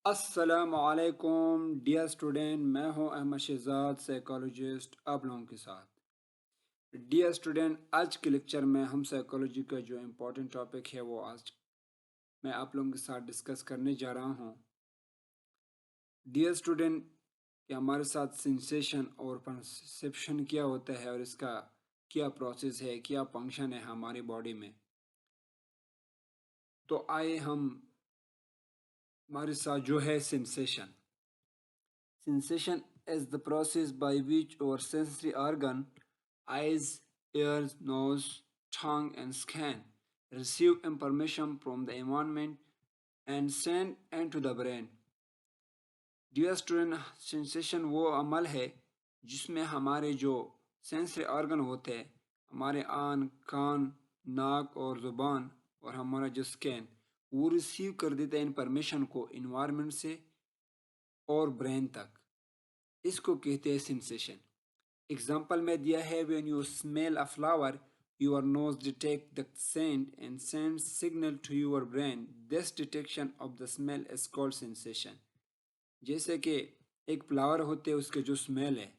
अस्सलामुअलैकुम dear student, मैं हूं अहमद शहजाद, साइकोलॉजिस्ट आप लोगों के साथ। डियर स्टूडेंट, आज के लेक्चर में हम साइकोलॉजी का जो इम्पोर्टेंट टॉपिक है वो आज मैं आप लोगों के साथ डिस्कस करने जा रहा हूं। डियर स्टूडेंट, कि हमारे साथ सेंसेशन और परसेप्शन क्या होता है और इसका क्या प्रोसेस है, क्या फंक्शन है हमारी बॉडी में। तो आइए हम हमारे साथ जो है sensation. Sensation is the process by which our sensory organ, eyes, ears, nose, tongue, and skin receive information from the environment and send into the brain. Dear student, sensation वो अमल है जिसमें हमारे जो सेंसरी ऑर्गन होते हैं, हमारे आन, कान, नाक और ज़ुबान और हमारा जो स्किन, वो रिसीव कर देता है इंफॉर्मेशन को इन्वायरमेंट से और ब्रेन तक। इसको कहते हैं सेंसेशन। एग्जाम्पल में दिया है, when you smell a flower your nose detect the scent and send signal to your brain. This detection of the smell is called sensation. जैसे कि एक फ्लावर होते हैं, उसके जो स्मेल है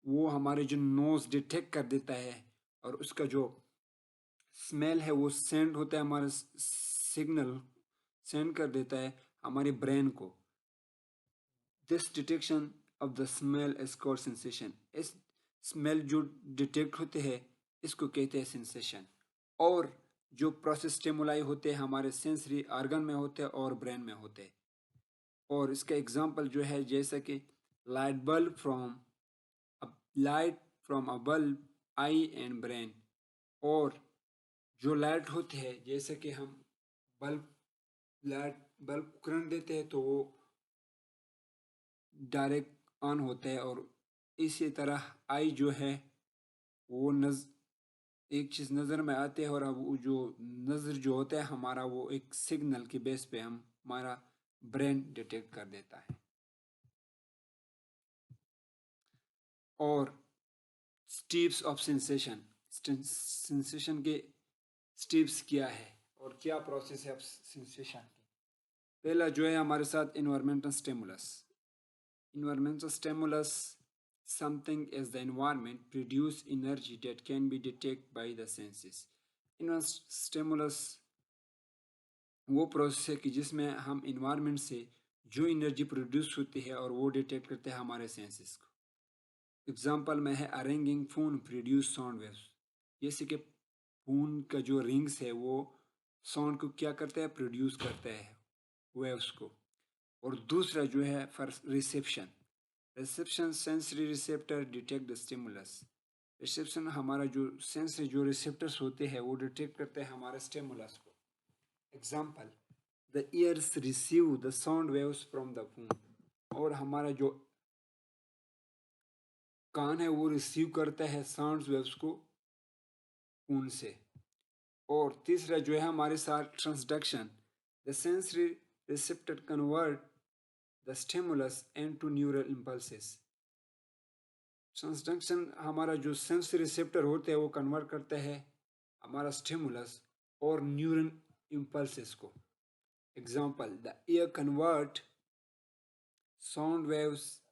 वो हमारे जो नोज डिटेक्ट कर देता है और उसका जो स्मेल है वो सेंड होता है, हमारा सिग्नल सेंड कर देता है हमारे ब्रेन को। This detection of the smell is called sensation. इस स्मेल जो डिटेक्ट होते हैं इसको कहते हैं सेंसेशन। और जो प्रोसेस स्टिमुलाई होते हैं हमारे सेंसरी ऑर्गन में होते हैं और ब्रेन में होते हैं। और इसका एग्जांपल जो है, जैसे कि light bulb from light from a bulb, I and brain. और जो लाइट होते हैं, जैसे कि हम बल्ब लाइट बल्ब करंट देते हैं तो वो डायरेक्ट ऑन होता है। और इसी तरह आई जो है वो एक चीज़ नज़र में आती है और अब वो जो नज़र जो होता है हमारा, वो एक सिग्नल के बेस पे हम हमारा ब्रेन डिटेक्ट कर देता है। और स्टेप्स ऑफ सेंसेशन, सेंसेशन के स्टेप्स क्या है और क्या प्रोसेस है सेंसेशन की। पहला जो है हमारे साथ environmental stimulus. Environmental stimulus, something is the environment produce energy that can be detected by the senses. Environmental stimulus वो प्रोसेस है कि जिसमें हम इन्वायरमेंट से जो एनर्जी प्रोड्यूस होती है और वो डिटेक्ट करते हैं हमारे सेंसेस को। एग्जांपल में है, a ringing phone produce sound waves. जैसे कि फोन का जो रिंग्स है वो साउंड को क्या करता है, प्रोड्यूस करता है वेव्स को। और दूसरा जो है for reception, reception sensory receptor detect the stimulus. Reception हमारा जो सेंसरी जो रिसेप्टर्स होते हैं वो डिटेक्ट करते हैं हमारे स्टिमुलस को। Example, the years receive the sound waves from the phone. और हमारा जो कान है वो रिसीव करता है साउंड वेव्स को फोन से। और तीसरा जो है हमारे साथ transduction, the sensory receptor convert the stimulus into neural impulses. Transduction हमारा जो सेंस रिसेप्टर होते हैं वो कन्वर्ट करता है हमारा स्टिमुलस और न्यूरन इम्पल्सेस को। Example, the year convert sound waves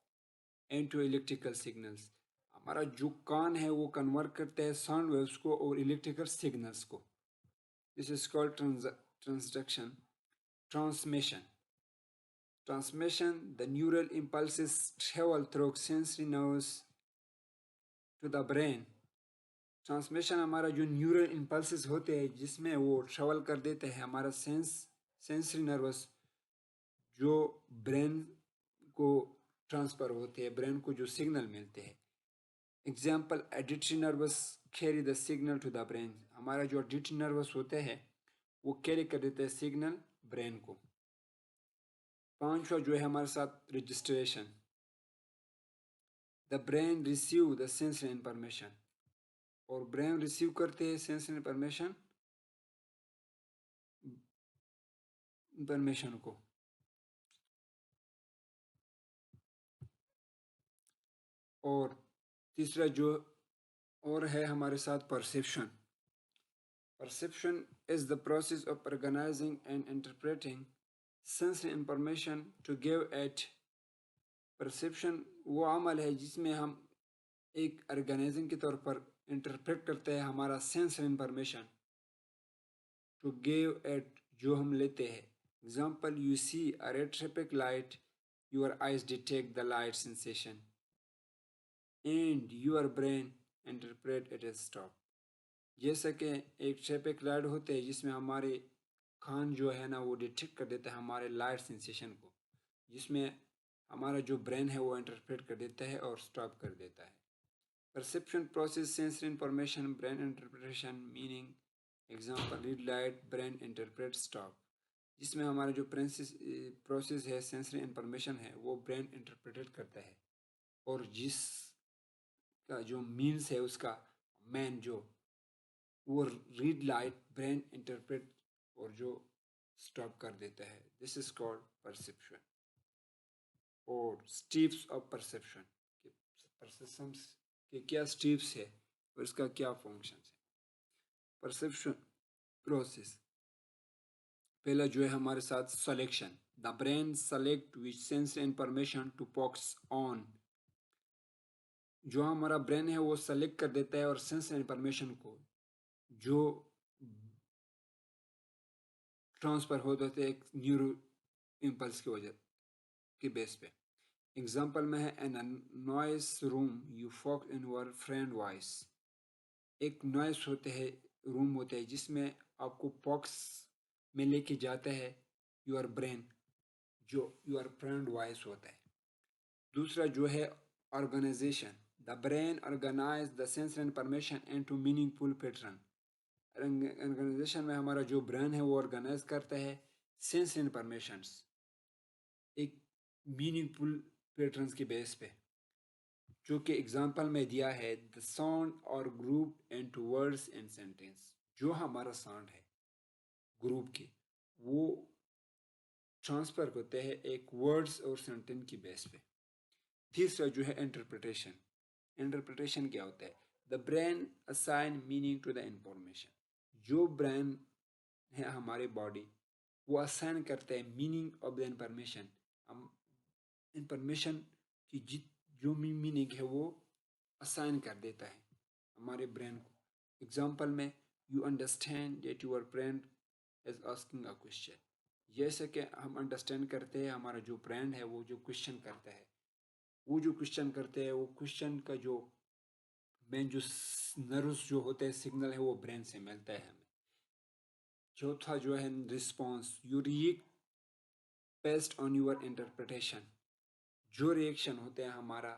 into electrical signals. हमारा जो कान है वो कन्वर्ट करता है साउंड वेव्स को और इलेक्ट्रिकल सिग्नल्स को। This is called transduction. Transmission, the neural impulses travel through sensory nerves to the brain. Transmission हमारा जो न्यूरल इम्पल्सेस होते हैं जिसमें वो ट्रेवल कर देते हैं हमारा सेंसरी नर्वस जो ब्रेन को ट्रांसफ़र होते हैं, ब्रेन को जो सिग्नल मिलते हैं। Example, auditory nerves carry the signal to the brain. हमारा जो एडिटरी नर्वस होते हैं वो कैरी कर देते हैं सिग्नल ब्रेन को। पांचवा जो है हमारे साथ registration, the brain receive the sensory information. और ब्रेन रिसीव करते हैं सेंसरी इंफॉर्मेशन को। और तीसरा जो और है हमारे साथ perception. Perception is the process of organising and interpreting sensory information to give at perception वो अमल है जिसमें हम एक ऑर्गेनिज्म के तौर पर इंटरप्रेट करते हैं हमारा sensory information to give at जो हम लेते हैं. Example, you see a red traffic light, your eyes detect the light sensation and your brain interpret it as stop. जैसा कि एक ट्रैफिक लाइट होते हैं जिसमें हमारे कान जो है ना वो डिटेक्ट कर देता है हमारे लाइट सेंसेशन को, जिसमें हमारा जो ब्रेन है वो इंटरप्रेट कर देता है और स्टॉप कर देता है. Perception process sensory information brain interpretation meaning. Example, read light brain interpret stop. जिसमें हमारा जो प्रोसेस है सेंसरी इंफॉर्मेशन है वो ब्रेन इंटरप्रेट करता है और जिस का जो मीन्स है उसका मैन जो वो रीड लाइट ब्रेन इंटरप्रेट और जो स्टॉप कर देता है. This is called perception. और स्टेप्स ऑफ परसेप्शन के परसेप्शंस के क्या स्टेप्स है और इसका क्या फंक्शन है. परसेप्शन प्रोसेस पहला जो है हमारे साथ selection. The brain select which sense information to focus on. जो हमारा ब्रेन है वो सेलेक्ट कर देता है और सेंस इंफॉर्मेशन को जो ट्रांसफर होते थे एक न्यूरो इम्पल्स की वजह के बेस पे. एग्जाम्पल में है an noise room you focus in your friend voice. एक नॉइस होते हैं रूम होते हैं जिसमें आपको फोकस में लेके जाता है योर ब्रेन जो योर फ्रेंड वॉइस होता है. दूसरा जो है organisation. The brain organise the sense information into meaningful pattern. Organisation में हमारा जो ब्रेन है वो ऑर्गेनाइज करता है सेंस इंफॉर्मेशंस एक मीनिंगफुल पैटर्न्स के बेस पे, जो कि एग्जांपल में दिया है द साउंड और group into words and sentence. जो हमारा साउंड है ग्रुप के वो ट्रांसफर होते हैं एक वर्ड्स और सेंटेंस की बेस पे. तीसरा जो है इंटरप्रिटेशन. इंटरप्रिटेशन क्या होता है? The brain assign meaning to the information. जो ब्रेन है हमारे बॉडी वो असाइन करते हैं मीनिंग ऑफ द इंफॉर्मेशन. हम इंफॉर्मेशन की जो मीनिंग है वो असाइन कर देता है हमारे ब्रेन को. एग्जाम्पल में you understand that your friend is asking a question. जैसे कि हम अंडरस्टैंड करते हैं हमारा जो ब्रेन है वो जो क्वेश्चन करता है वो जो क्वेश्चन करते हैं वो क्वेश्चन का जो मेन जो नर्व्स जो होते हैं सिग्नल है वो ब्रेन से मिलता है हमें. चौथा जो है response. You react based on your interpretation. जो रिएक्शन होते हैं हमारा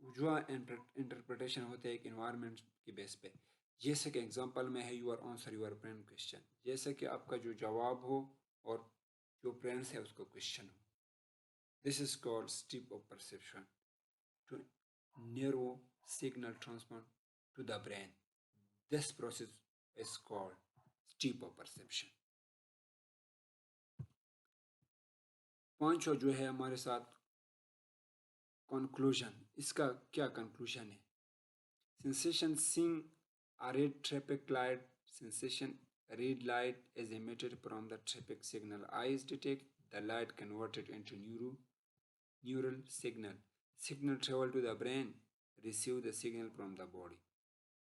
जो इंटरप्रिटेशन होते हैं एक इन्वायरमेंट के बेस पे. जैसे कि एग्जांपल में है your answer your friend question. जैसे कि आपका जो जवाब हो और जो फ्रेंड्स है उसको क्वेश्चन हो. This is called step of perception to narrow signal transfer to the brain. This process is called step of perception. पांचवा जो है हमारे साथ कंक्लूजन. इसका क्या कंक्लूजन है? Sensation seeing a red traffic light. Sensation red light is emitted from the traffic signal. Eyes detect the light converted into neural signal. Signal travel to the brain, receive the signal from the body.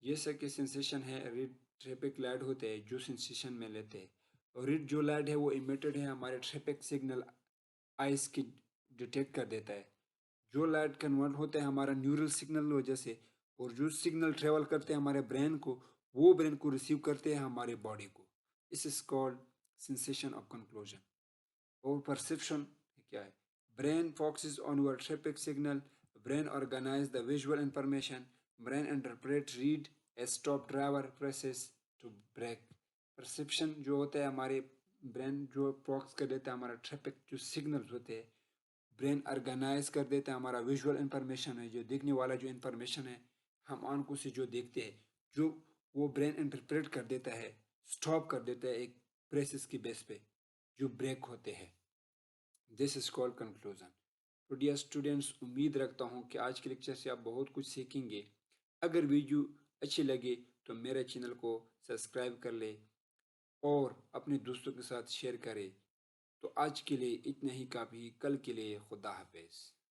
जैसा कि sensation है red traffic light होते हैं जो sensation में लेते हैं और रेड जो लाइट है वो इमिटेड है हमारे ट्रैफिक सिग्नल आइस की डिटेक्ट कर देता है. जो लाइट कन्वर्ट होता है हमारा न्यूरल सिग्नल वजह से और जो सिग्नल ट्रेवल करते हैं हमारे ब्रेन को वो ब्रेन को रिसीव करते हैं हमारे बॉडी को. This is called sensation of conclusion. और परसेप्शन क्या है? Brain focuses on your traffic signal. Brain organise the visual information. Brain interpret read a stop driver presses to brake. Perception जो होता है हमारे ब्रेन जो फोकस कर देता है हमारा ट्रैफिक जो सिग्नल्स होते हैं ब्रेन ऑर्गेनाइज कर देता है हमारा विजुअल इंफॉर्मेशन है जो देखने वाला जो इंफॉर्मेशन है हम आंखों से जो देखते हैं जो वो ब्रेन इंटरप्रेट कर देता है स्टॉप कर देता है एक प्रेसेस की बेस पे जो ब्रेक होते हैं. This is called conclusion. तो डियर स्टूडेंट्स उम्मीद रखता हूँ कि आज के लेक्चर से आप बहुत कुछ सीखेंगे. अगर वीडियो अच्छी लगे तो मेरे चैनल को सब्सक्राइब कर ले और अपने दोस्तों के साथ शेयर करें तो आज के लिए इतना ही काफ़ी, कल के लिए खुदा हाफिज़।